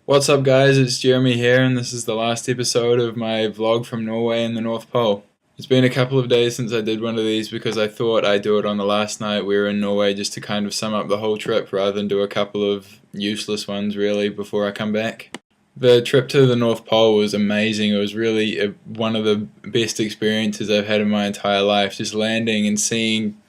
What's up guys, it's Jeremy here and this is the last episode of my vlog from Norway and the North Pole. It's been a couple of days since I did one of these because I thought I'd do it on the last night we were in Norway just to kind of sum up the whole trip rather than do a couple of useless ones really before I come back. The trip to the North Pole was amazing. It was really one of the best experiences I've had in my entire life, just landing and seeing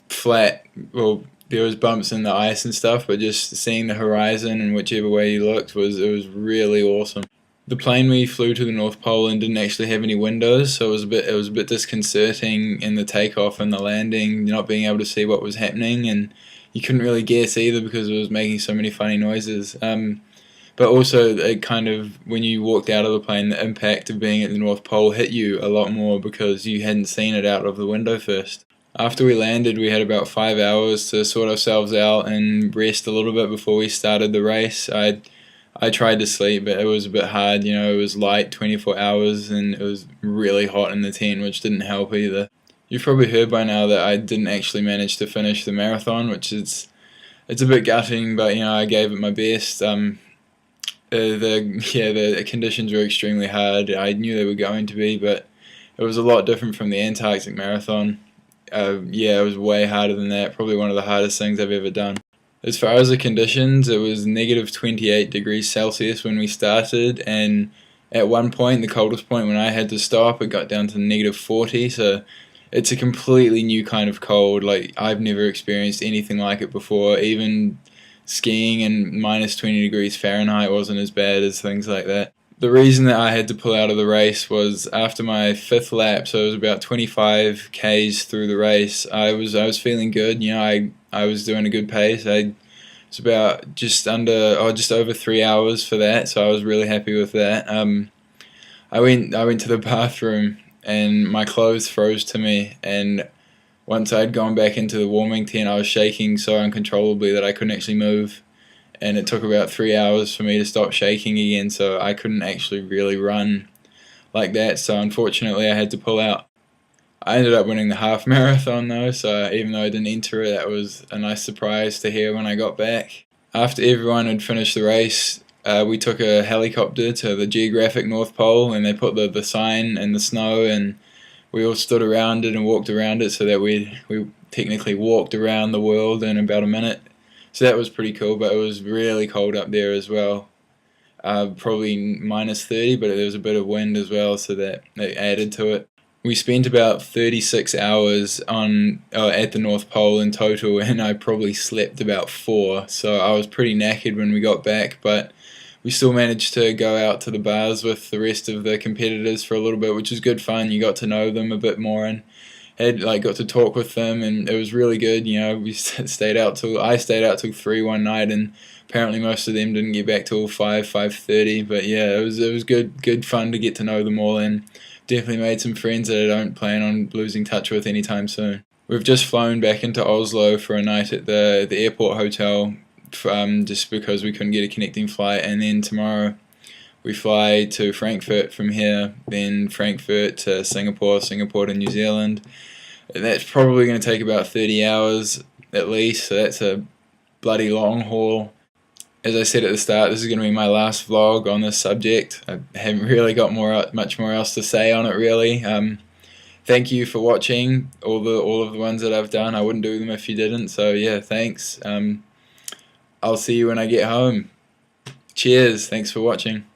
flat, well, there was bumps in the ice and stuff, but just seeing the horizon and whichever way you looked was really awesome. The plane we flew to the North Pole and didn't actually have any windows, so it was a bit disconcerting in the takeoff and the landing, not being able to see what was happening, and you couldn't really guess either because it was making so many funny noises. But also, it kind of, when you walked out of the plane, the impact of being at the North Pole hit you a lot more because you hadn't seen it out of the window first. After we landed, we had about 5 hours to sort ourselves out and rest a little bit before we started the race. I tried to sleep, but it was a bit hard. You know, it was light 24 hours and it was really hot in the tent, which didn't help either. You've probably heard by now that I didn't actually manage to finish the marathon, which it's a bit gutting, but you know, I gave it my best. The conditions were extremely hard. I knew they were going to be, but it was a lot different from the Antarctic marathon. It was way harder than that, probably one of the hardest things I've ever done. As far as the conditions, it was negative 28 degrees Celsius when we started, and at one point, the coldest point when I had to stop, it got down to negative 40, so it's a completely new kind of cold. Like, I've never experienced anything like it before. Even skiing in minus 20 degrees Fahrenheit wasn't as bad as things like that. The reason that I had to pull out of the race was after my fifth lap, so it was about 25 k's through the race. I was feeling good. You know, I was doing a good pace. It's about just over 3 hours for that, so I was really happy with that. I went to the bathroom and my clothes froze to me, and once I'd gone back into the warming tent, I was shaking so uncontrollably that I couldn't actually move. And it took about 3 hours for me to stop shaking again, so I couldn't actually really run like that, so unfortunately I had to pull out. I ended up winning the half marathon though, so even though I didn't enter it, that was a nice surprise to hear when I got back. After everyone had finished the race, we took a helicopter to the geographic North Pole, and they put the sign in the snow, and we all stood around it and walked around it so that we technically walked around the world in about a minute. So that was pretty cool, but it was really cold up there as well. Probably minus 30, but there was a bit of wind as well, so that added to it. We spent about 36 hours at the North Pole in total, and I probably slept about 4, so I was pretty knackered when we got back, but we still managed to go out to the bars with the rest of the competitors for a little bit, which was good fun. You got to know them a bit more and got to talk with them, and it was really good. You know, I stayed out till 3 one night, and apparently most of them didn't get back till 5:30. But yeah, it was good fun to get to know them all, and definitely made some friends that I don't plan on losing touch with anytime soon. We've just flown back into Oslo for a night at the airport hotel, just because we couldn't get a connecting flight, and then tomorrow we fly to Frankfurt from here, then Frankfurt to Singapore, Singapore to New Zealand. That's probably going to take about 30 hours at least, so that's a bloody long haul. As I said at the start, this is going to be my last vlog on this subject. I haven't really got much more else to say on it really. Thank you for watching all of the ones that I've done. I wouldn't do them if you didn't, so yeah, thanks. I'll see you when I get home. Cheers, thanks for watching.